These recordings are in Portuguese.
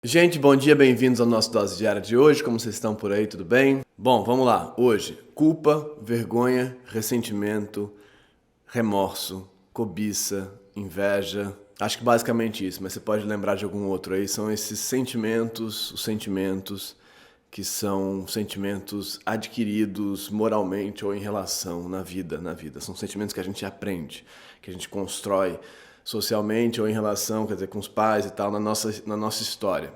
Gente, bom dia, bem-vindos ao nosso Dose Diária de hoje. Como vocês estão por aí, tudo bem? Bom, vamos lá. Hoje, culpa, vergonha, ressentimento, remorso, cobiça, inveja. Acho que basicamente isso, mas você pode lembrar de algum outro aí. São esses sentimentos, os sentimentos que são sentimentos adquiridos moralmente ou em relação na vida. São sentimentos que a gente aprende, que a gente constrói socialmente ou em relação, quer dizer, com os pais e tal, na nossa história.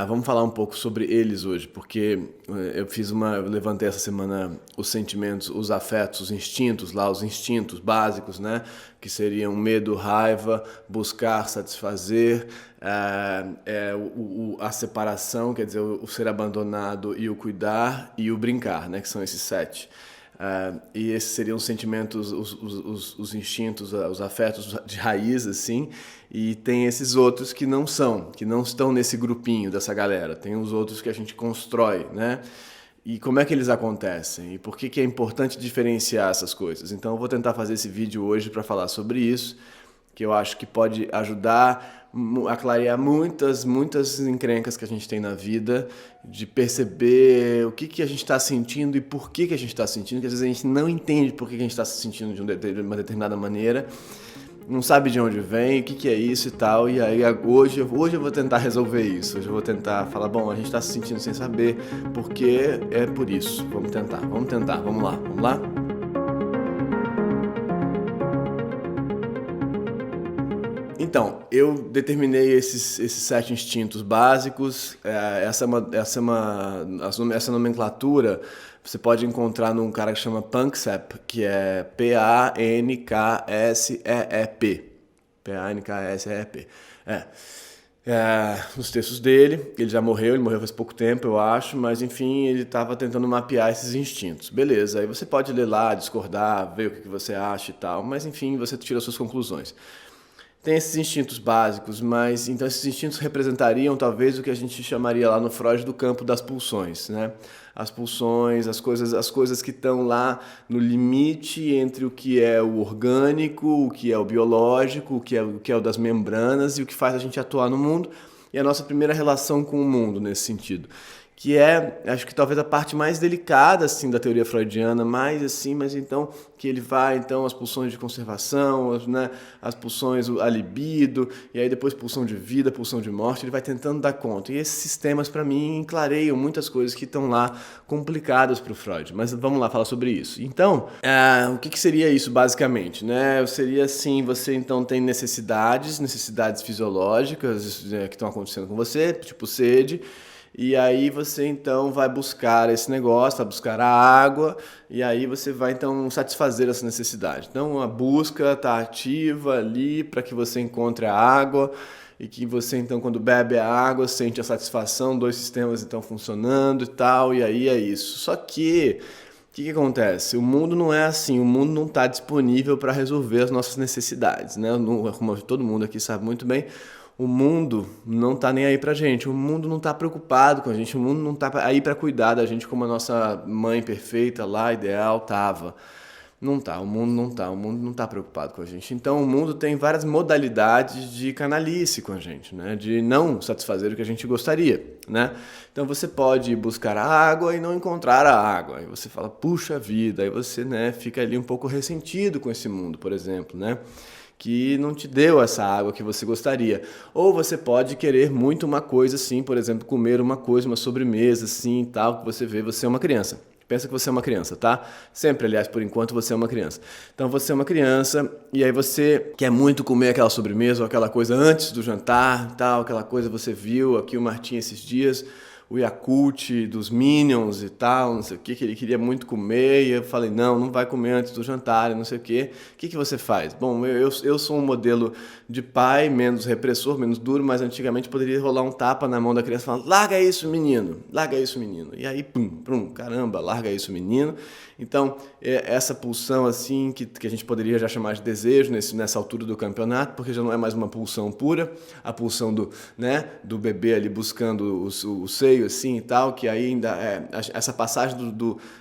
Vamos falar um pouco sobre eles hoje, porque eu levantei essa semana os sentimentos, os afetos, os instintos lá, os instintos básicos, né? Que seriam medo, raiva, buscar, satisfazer, a separação, quer dizer, o ser abandonado e o cuidar e o brincar, né? Que são esses 7. E esses seriam os sentimentos, os instintos, os afetos de raiz, assim, e tem esses outros que não estão nesse grupinho dessa galera. Tem os outros que a gente constrói, né? E como é que eles acontecem? E por que é importante diferenciar essas coisas? Então eu vou tentar fazer esse vídeo hoje para falar sobre isso, que eu acho que pode ajudar a clarear muitas encrencas que a gente tem na vida, de perceber o que a gente está sentindo e por que a gente está sentindo, que às vezes a gente não entende por que a gente está se sentindo de uma determinada maneira, não sabe de onde vem, o que é isso e tal, e aí hoje eu vou tentar resolver isso, hoje eu vou tentar falar, bom, a gente está se sentindo sem saber por que é por isso, vamos tentar, vamos lá? Então, eu determinei esses 7 instintos básicos. Essa nomenclatura você pode encontrar num cara que chama Panksepp, que é P-A-N-K-S-E-E-P. P-A-N-K-S-E-E-P. Nos textos dele, ele morreu faz pouco tempo, eu acho, mas enfim, ele estava tentando mapear esses instintos. Beleza, aí você pode ler lá, discordar, ver o que você acha e tal, mas enfim, você tira as suas conclusões. Tem esses instintos básicos, mas então esses instintos representariam talvez o que a gente chamaria lá no Freud do campo das pulsões, né? As pulsões, as coisas que estão lá no limite entre o que é o orgânico, o que é o biológico, o que é o das membranas e o que faz a gente atuar no mundo e a nossa primeira relação com o mundo nesse sentido. Que é, acho que talvez a parte mais delicada, assim, da teoria freudiana, mas então, que ele vai, então, as pulsões de conservação, né, as pulsões, a libido, e aí depois pulsão de vida, pulsão de morte, ele vai tentando dar conta. E esses sistemas, para mim, clareiam muitas coisas que estão lá complicadas para o Freud, mas vamos lá falar sobre isso. Então, o que seria isso, basicamente, né? Seria, assim, você, então, tem necessidades fisiológicas que estão acontecendo com você, tipo sede. E aí você então vai buscar esse negócio, vai buscar a água, e aí você vai então satisfazer essa necessidade. Então a busca está ativa ali para que você encontre a água, e que você então quando bebe a água sente a satisfação, 2 sistemas então funcionando e tal, e aí é isso. Só que o que acontece? O mundo não é assim, o mundo não está disponível para resolver as nossas necessidades, né? Como todo mundo aqui sabe muito bem, o mundo não tá nem aí pra gente, o mundo não tá preocupado com a gente, o mundo não tá aí pra cuidar da gente como a nossa mãe perfeita lá, ideal, tava. Não tá, o mundo não tá preocupado com a gente. Então o mundo tem várias modalidades de canalice com a gente, né? De não satisfazer o que a gente gostaria, né? Então você pode buscar a água e não encontrar a água. Aí você fala, puxa vida, aí você, né, fica ali um pouco ressentido com esse mundo, por exemplo, né? Que não te deu essa água que você gostaria. Ou você pode querer muito uma coisa assim, por exemplo, comer uma coisa, uma sobremesa assim, tal, que você vê, você é uma criança. Pensa que você é uma criança, tá? Sempre, aliás, por enquanto, você é uma criança. Então, você é uma criança e aí você quer muito comer aquela sobremesa ou aquela coisa antes do jantar, tal, aquela coisa você viu aqui o Martim esses dias, o Yakult dos Minions e tal, não sei o que ele queria muito comer, e eu falei, não vai comer antes do jantar, não sei o que. O que você faz? Bom, eu sou um modelo de pai menos repressor, menos duro, mas antigamente poderia rolar um tapa na mão da criança falando, larga isso, menino. E aí, pum, caramba, larga isso, menino. Então, essa pulsão assim, que a gente poderia já chamar de desejo nessa altura do campeonato, porque já não é mais uma pulsão pura, a pulsão do bebê ali buscando o seio, meio assim e tal, que aí ainda essa passagem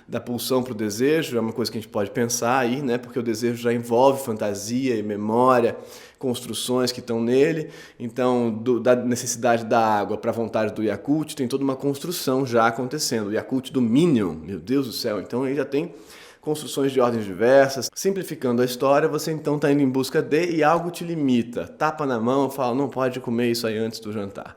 da pulsão para o desejo é uma coisa que a gente pode pensar aí, né? Porque o desejo já envolve fantasia e memória, construções que estão nele. Então, da necessidade da água para a vontade do Yakult, tem toda uma construção já acontecendo. O Yakult do Minion, meu Deus do céu, então aí já tem construções de ordens diversas. Simplificando a história, você então está indo em busca de e algo te limita. Tapa na mão, fala, não pode comer isso aí antes do jantar.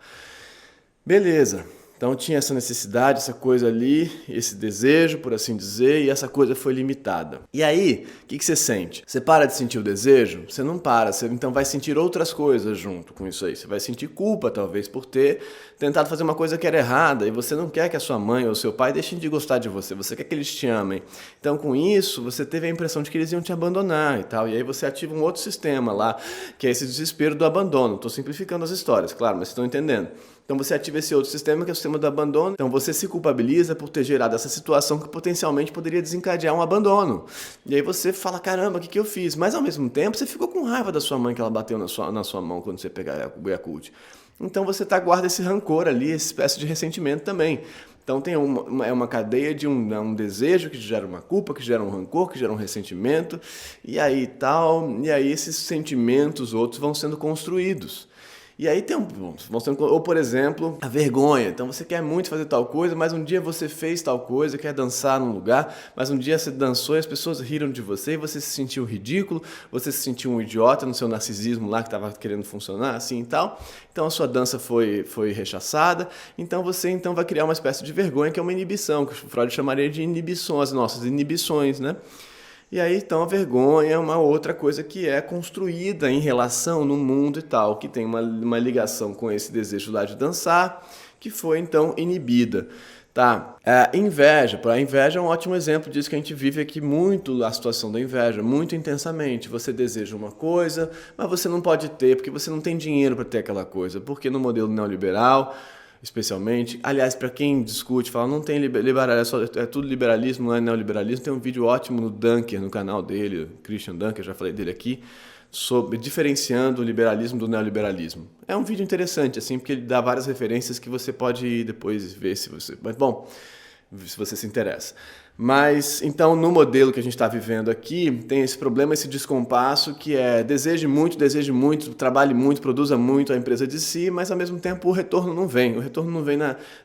Beleza. Então tinha essa necessidade, essa coisa ali, esse desejo, por assim dizer, e essa coisa foi limitada. E aí, o que você sente? Você para de sentir o desejo? Você não para, você então vai sentir outras coisas junto com isso aí. Você vai sentir culpa, talvez, por ter tentado fazer uma coisa que era errada, e você não quer que a sua mãe ou seu pai deixem de gostar de você, você quer que eles te amem. Então, com isso, você teve a impressão de que eles iam te abandonar e tal, e aí você ativa um outro sistema lá, que é esse desespero do abandono. Estou simplificando as histórias, claro, mas vocês estão entendendo. Então você ativa esse outro sistema, que é o sistema do abandono. Então você se culpabiliza por ter gerado essa situação que potencialmente poderia desencadear um abandono. E aí você fala, caramba, o que eu fiz? Mas ao mesmo tempo você ficou com raiva da sua mãe que ela bateu na sua mão quando você pegar o Yakult. Então você guarda esse rancor ali, essa espécie de ressentimento também. Então tem uma cadeia de um desejo que gera uma culpa, que gera um rancor, que gera um ressentimento. E aí esses sentimentos outros vão sendo construídos. E aí ou por exemplo, a vergonha. Então você quer muito fazer tal coisa, mas um dia você fez tal coisa, quer dançar num lugar, mas um dia você dançou e as pessoas riram de você e você se sentiu ridículo, você se sentiu um idiota no seu narcisismo lá que estava querendo funcionar assim e tal. Então a sua dança foi rechaçada, então você vai criar uma espécie de vergonha que é uma inibição, que o Freud chamaria de inibição, as nossas inibições, né? E aí, então, a vergonha é uma outra coisa que é construída em relação no mundo e tal, que tem uma ligação com esse desejo lá de dançar, que foi, então, inibida. Tá? Inveja. A inveja é um ótimo exemplo disso que a gente vive aqui muito, a situação da inveja, muito intensamente. Você deseja uma coisa, mas você não pode ter, porque você não tem dinheiro para ter aquela coisa, porque no modelo neoliberal... especialmente, aliás, para quem discute, fala, não tem liberalismo, é tudo liberalismo, não é neoliberalismo, tem um vídeo ótimo no Dunker, no canal dele, Christian Dunker, já falei dele aqui, sobre diferenciando o liberalismo do neoliberalismo. É um vídeo interessante, assim, porque ele dá várias referências que você pode depois ver se você se interessa. Mas, então, no modelo que a gente está vivendo aqui, tem esse problema, esse descompasso, que é deseje muito, trabalhe muito, produza muito a empresa de si, mas, ao mesmo tempo, o retorno não vem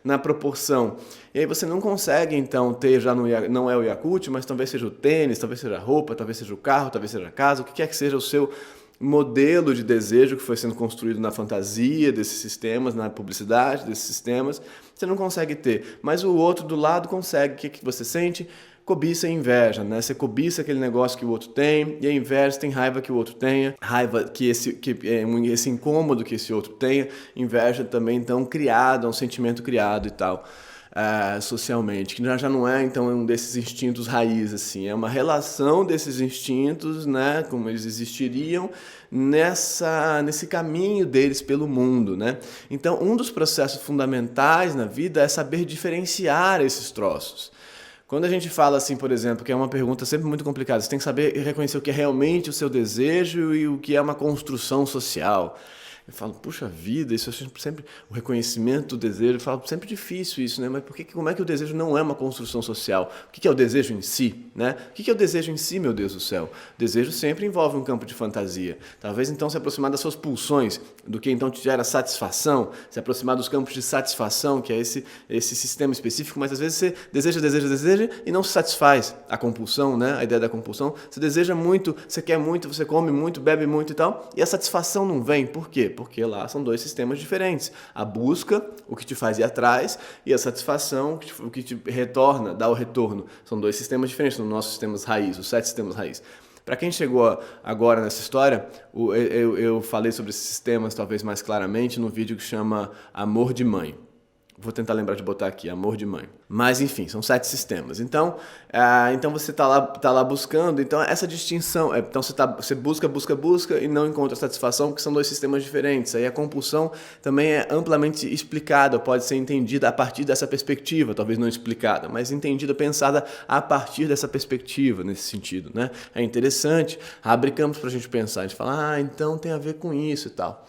na proporção. E aí você não consegue, então, ter, já não é o Yakult, mas talvez seja o tênis, talvez seja a roupa, talvez seja o carro, talvez seja a casa, o que quer que seja o seu modelo de desejo que foi sendo construído na fantasia desses sistemas, na publicidade desses sistemas, você não consegue ter. Mas o outro do lado consegue. O que você sente? Cobiça e inveja, né? Você cobiça aquele negócio que o outro tem, e a inveja tem raiva que o outro tenha, raiva que esse incômodo que esse outro tenha, inveja também, então, criado, é um sentimento criado e tal. Socialmente, que já não é então um desses instintos raiz, assim, é uma relação desses instintos, né, como eles existiriam nesse caminho deles pelo mundo, né? Então, um dos processos fundamentais na vida é saber diferenciar esses troços. Quando a gente fala assim, por exemplo, que é uma pergunta sempre muito complicada, você tem que saber reconhecer o que é realmente o seu desejo e o que é uma construção social. Eu falo, puxa vida, isso é sempre o reconhecimento do desejo, eu falo, sempre difícil isso, né? Mas como é que o desejo não é uma construção social? O que é o desejo em si, né? O que é o desejo em si, meu Deus do céu? O desejo sempre envolve um campo de fantasia. Talvez então se aproximar das suas pulsões, do que então te gera satisfação, se aproximar dos campos de satisfação, que é esse sistema específico, mas às vezes você deseja e não se satisfaz. A compulsão, né? A ideia da compulsão, você deseja muito, você quer muito, você come muito, bebe muito e tal, e a satisfação não vem. Por quê? Porque lá são dois sistemas diferentes. A busca, o que te faz ir atrás, e a satisfação, o que te retorna, dá o retorno. São dois sistemas diferentes nos nossos sistemas raiz, os 7 sistemas raiz. Para quem chegou agora nessa história, eu falei sobre esses sistemas talvez mais claramente no vídeo que chama Amor de Mãe. Vou tentar lembrar de botar aqui, Amor de Mãe. Mas, enfim, são 7 sistemas. Então você tá lá buscando. Então, essa distinção... Então, você busca e não encontra satisfação, porque são 2 sistemas diferentes. Aí a compulsão também é amplamente explicada, pode ser entendida a partir dessa perspectiva, talvez não explicada, mas entendida, pensada a partir dessa perspectiva, nesse sentido, né? É interessante, abre campos para a gente pensar. A gente fala, então tem a ver com isso e tal.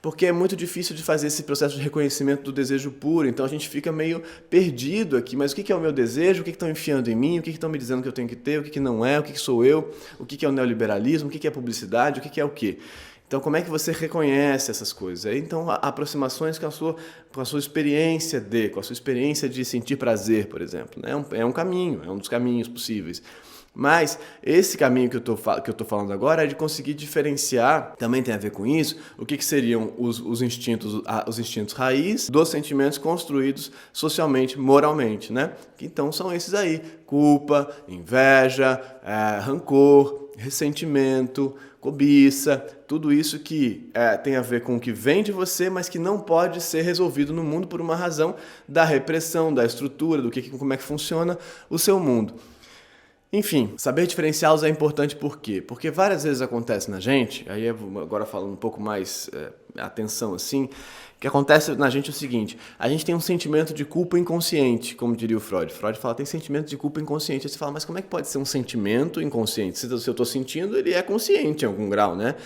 porque é muito difícil de fazer esse processo de reconhecimento do desejo puro, então a gente fica meio perdido aqui, mas o que é o meu desejo, o que estão enfiando em mim, o que estão me dizendo que eu tenho que ter, o que não é, o que sou eu, o que é o neoliberalismo, o que é publicidade, o que é o quê? Então, como é que você reconhece essas coisas? Então, aproximações com a sua experiência com a sua experiência de sentir prazer, por exemplo, né? É um caminho, é um dos caminhos possíveis. Mas esse caminho que eu tô falando agora é de conseguir diferenciar, também tem a ver com isso, o que seriam os instintos raiz dos sentimentos construídos socialmente, moralmente, né? Então são esses aí: culpa, inveja, rancor, ressentimento, cobiça, tudo isso que tem a ver com o que vem de você, mas que não pode ser resolvido no mundo por uma razão da repressão, da estrutura, como é que funciona o seu mundo. Enfim, saber diferenciá-los é importante por quê? Porque várias vezes acontece na gente, aí agora falando um pouco mais atenção assim, que acontece na gente é o seguinte: a gente tem um sentimento de culpa inconsciente, como diria o Freud. Freud fala, tem sentimento de culpa inconsciente. Aí você fala, mas como é que pode ser um sentimento inconsciente? Se eu estou sentindo, ele é consciente em algum grau, né?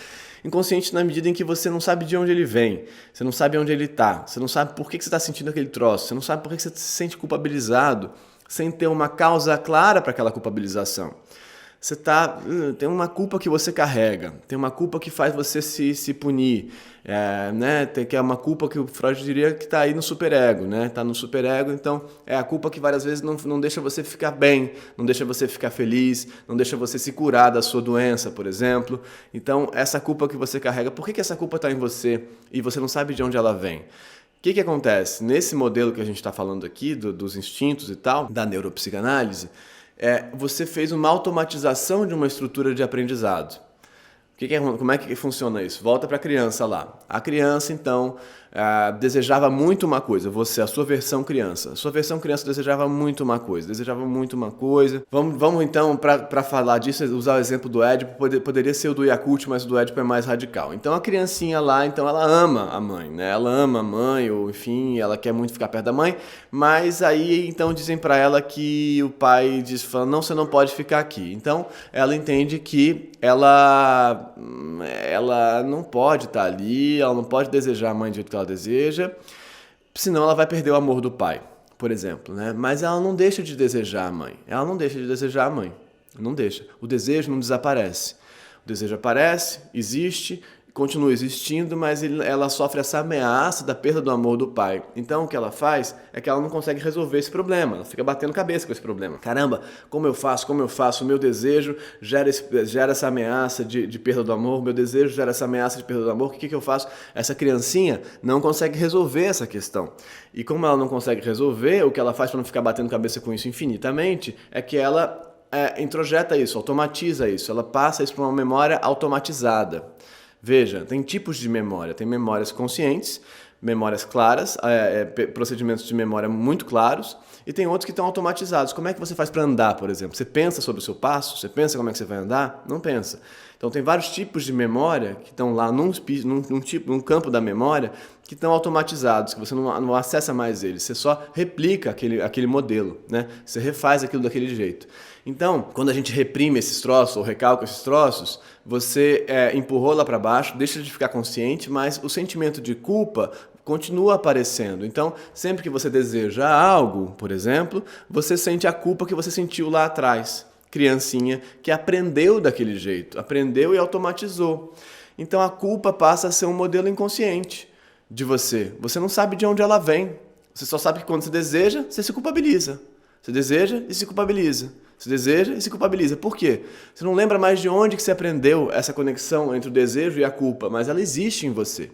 Inconsciente na medida em que você não sabe de onde ele vem, você não sabe onde ele está, você não sabe por que você está sentindo aquele troço, você não sabe por que você se sente culpabilizado, sem ter uma causa clara para aquela culpabilização. Você tem uma culpa que você carrega, tem uma culpa que faz você se punir, né? Que é uma culpa que o Freud diria que está aí no superego, né? Está no superego, então é a culpa que várias vezes não deixa você ficar bem, não deixa você ficar feliz, não deixa você se curar da sua doença, por exemplo. Então, essa culpa que você carrega, por que essa culpa está em você e você não sabe de onde ela vem? O que acontece? Nesse modelo que a gente está falando aqui, dos instintos e tal, da neuropsicanálise, você fez uma automatização de uma estrutura de aprendizado. Como é que funciona isso? Volta para a criança lá. A criança, então, desejava muito uma coisa. A sua versão criança. A sua versão criança desejava muito uma coisa. Vamos então, para falar disso, usar o exemplo do Édipo. Poderia ser o do Yakult, mas o do Édipo é mais radical. Então, a criancinha lá, então, ela ama a mãe, né? Ela ama a mãe, ou enfim, ela quer muito ficar perto da mãe. Mas aí, então, dizem para ela que o pai fala, não, você não pode ficar aqui. Então, ela entende que ela não pode estar ali, ela não pode desejar a mãe do jeito que ela deseja, senão ela vai perder o amor do pai, por exemplo, né? Mas ela não deixa de desejar a mãe, não deixa. O desejo não desaparece, o desejo aparece, existe, continua existindo, mas ela sofre essa ameaça da perda do amor do pai. Então o que ela faz é que ela não consegue resolver esse problema, ela fica batendo cabeça com esse problema. Caramba, como eu faço? O meu desejo gera essa ameaça de perda do amor, o meu desejo gera essa ameaça de perda do amor, o que eu faço? Essa criancinha não consegue resolver essa questão. E como ela não consegue resolver, o que ela faz para não ficar batendo cabeça com isso infinitamente é que ela introjeta isso, automatiza isso, ela passa isso para uma memória automatizada. Veja, tem tipos de memória. Tem memórias conscientes, memórias claras, procedimentos de memória muito claros, e tem outros que estão automatizados. Como é que você faz para andar, por exemplo? Você pensa sobre o seu passo? Você pensa como é que você vai andar? Não pensa. Então tem vários tipos de memória que estão lá num campo da memória que estão automatizados, que você não acessa mais eles, você só replica aquele modelo, né? Você refaz aquilo daquele jeito. Então, quando a gente reprime esses troços ou recalca esses troços, você empurrou lá para baixo, deixa de ficar consciente, mas o sentimento de culpa continua aparecendo. Então, sempre que você deseja algo, por exemplo, você sente a culpa que você sentiu lá atrás. Criancinha que aprendeu daquele jeito, aprendeu e automatizou. Então a culpa passa a ser um modelo inconsciente de você. Você não sabe de onde ela vem. Você só sabe que quando você deseja, você se culpabiliza. Você deseja e se culpabiliza. Você deseja e se culpabiliza. Por quê? Você não lembra mais de onde que você aprendeu essa conexão entre o desejo e a culpa, mas ela existe em você.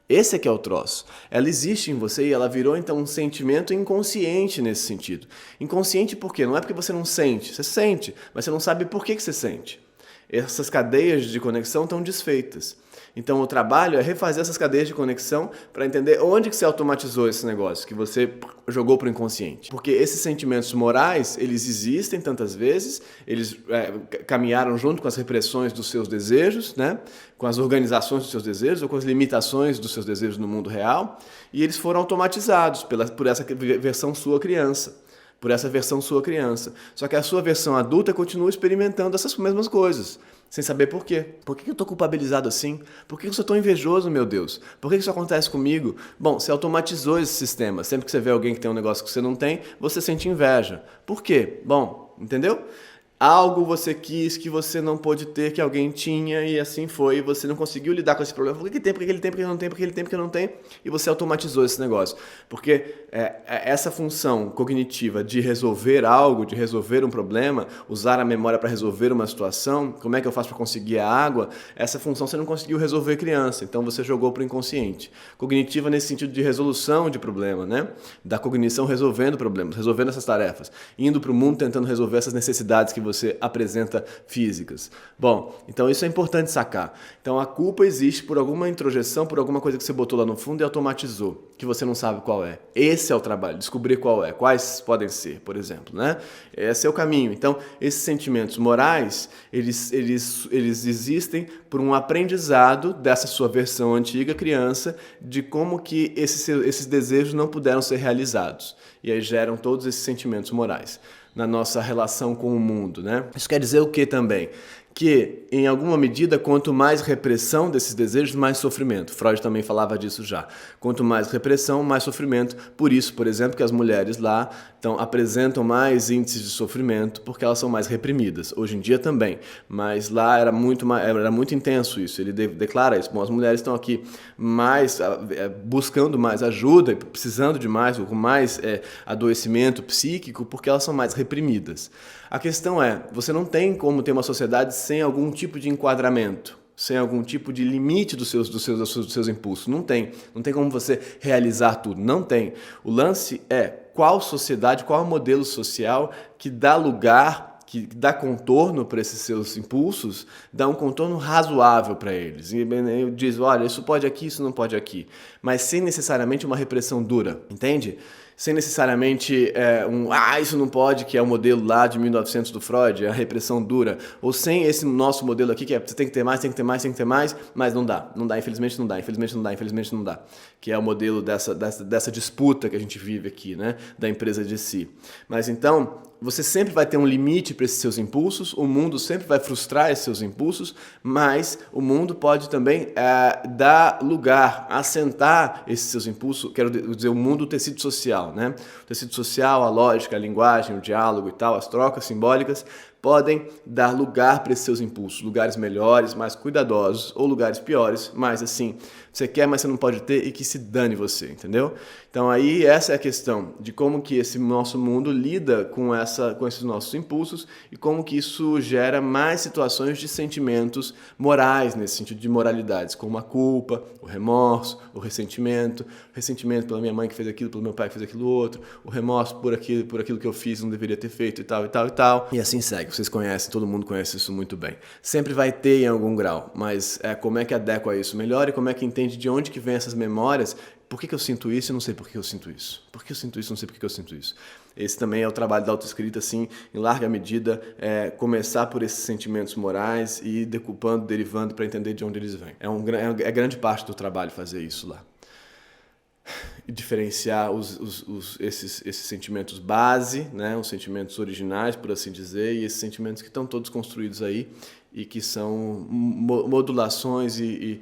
Esse é que é o troço. Ela existe em você e ela virou então um sentimento inconsciente nesse sentido. Inconsciente por quê? Não é porque você não sente. Você sente, mas você não sabe por que você sente. Essas cadeias de conexão estão desfeitas. Então o trabalho é refazer essas cadeias de conexão para entender onde que você automatizou esse negócio, que você jogou para o inconsciente. Porque esses sentimentos morais, eles existem tantas vezes, eles caminharam junto com as repressões dos seus desejos, né? Com as organizações dos seus desejos ou com as limitações dos seus desejos no mundo real, e eles foram automatizados por essa versão sua criança. Só que a sua versão adulta continua experimentando essas mesmas coisas. sem saber por quê. Por que eu tô culpabilizado assim? Por que eu sou tão invejoso, meu Deus? Por que isso acontece comigo? Bom, você automatizou esse sistema. Sempre que você vê alguém que tem um negócio que você não tem, você sente inveja. Por quê? Bom, entendeu? Algo você quis que você não pôde ter, que alguém tinha, e assim foi, e você não conseguiu lidar com esse problema. Por que ele tem, por que ele tem, por que ele não tem, por que ele tem, por que ele não tem, e você automatizou esse negócio. Porque essa função cognitiva de resolver algo, de resolver um problema, usar a memória para resolver uma situação, como é que eu faço para conseguir a água, essa função você não conseguiu resolver criança, então você jogou para o inconsciente. Cognitiva nesse sentido de resolução de problema, né? Da cognição resolvendo problemas, resolvendo essas tarefas, indo para o mundo tentando resolver essas necessidades que você apresenta físicas. Bom, então isso é importante sacar. Então a culpa existe por alguma introjeção, por alguma coisa que você botou lá no fundo e automatizou, que você não sabe qual é. Esse é o trabalho, descobrir qual é, quais podem ser, por exemplo, né? Esse é o caminho. Então, esses sentimentos morais, eles existem por um aprendizado dessa sua versão antiga, criança, de como que esses desejos não puderam ser realizados. E aí geram todos esses sentimentos morais na nossa relação com o mundo, né? Isso quer dizer o que também? Que, em alguma medida, quanto mais repressão desses desejos, mais sofrimento. Freud também falava disso já. Quanto mais repressão, mais sofrimento. Por isso, por exemplo, que as mulheres lá apresentam mais índices de sofrimento, porque elas são mais reprimidas. Hoje em dia também. Mas lá era muito intenso isso. Ele declara isso. Bom, as mulheres estão aqui buscando mais ajuda, precisando de mais, com mais adoecimento psíquico, porque elas são mais reprimidas. A questão é, você não tem como ter uma sociedade sem algum tipo de enquadramento, sem algum tipo de limite dos seus impulsos. Não tem como você realizar tudo, não tem. O lance é qual sociedade, qual modelo social que dá lugar, que dá contorno para esses seus impulsos, dá um contorno razoável para eles. E diz, olha, isso pode aqui, isso não pode aqui. Mas sem necessariamente uma repressão dura, entende? Sem necessariamente isso não pode, que é o modelo lá de 1900 do Freud, a repressão dura. Ou sem esse nosso modelo aqui, que é você tem que ter mais, tem que ter mais, tem que ter mais, mas não dá, infelizmente não dá, infelizmente não dá, infelizmente não dá. Que é o modelo dessa disputa que a gente vive aqui, né? Da empresa de si. Mas então, você sempre vai ter um limite para esses seus impulsos, o mundo sempre vai frustrar esses seus impulsos, mas o mundo pode também dar lugar, assentar esses seus impulsos, quero dizer, o mundo, o tecido social, né? O tecido social, a lógica, a linguagem, o diálogo e tal, as trocas simbólicas, podem dar lugar para esses seus impulsos, lugares melhores, mais cuidadosos, ou lugares piores, mas assim, você quer, mas você não pode ter, e que se dane você, entendeu? Então aí essa é a questão de como que esse nosso mundo lida com esses nossos impulsos e como que isso gera mais situações de sentimentos morais, nesse sentido de moralidades, como a culpa, o remorso, o ressentimento pela minha mãe que fez aquilo, pelo meu pai que fez aquilo outro, o remorso por aquilo que eu fiz, não deveria ter feito e tal, e tal, e tal. E assim segue. Vocês conhecem, todo mundo conhece isso muito bem. Sempre vai ter em algum grau, mas como é que adequa isso melhor e como é que entende de onde que vem essas memórias. Por que eu sinto isso e não sei por que eu sinto isso? Por que eu sinto isso e não sei por que eu sinto isso? Esse também é o trabalho da autoescrita, assim, em larga medida, começar por esses sentimentos morais e ir decupando, derivando para entender de onde eles vêm. É grande parte do trabalho fazer isso lá. E diferenciar esses sentimentos base, né, os sentimentos originais, por assim dizer, e esses sentimentos que estão todos construídos aí e que são modulações e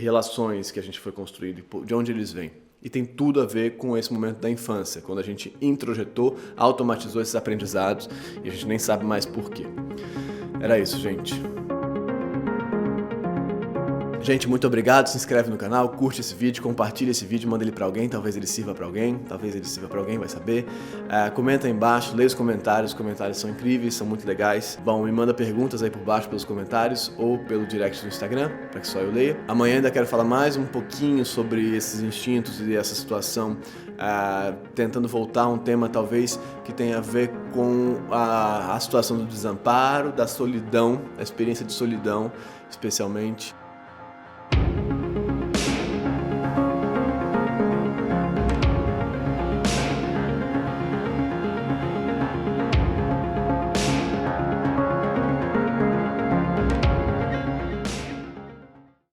relações que a gente foi construído, de onde eles vêm. E tem tudo a ver com esse momento da infância, quando a gente introjetou, automatizou esses aprendizados e a gente nem sabe mais por quê. Era isso, gente. Gente, muito obrigado, se inscreve no canal, curte esse vídeo, compartilha esse vídeo, manda ele pra alguém, talvez ele sirva pra alguém, vai saber. Comenta aí embaixo, lê os comentários são incríveis, são muito legais. Bom, me manda perguntas aí por baixo pelos comentários ou pelo direct do Instagram, para que só eu leia. Amanhã ainda quero falar mais um pouquinho sobre esses instintos e essa situação, tentando voltar a um tema talvez que tenha a ver com a situação do desamparo, da solidão, a experiência de solidão, especialmente.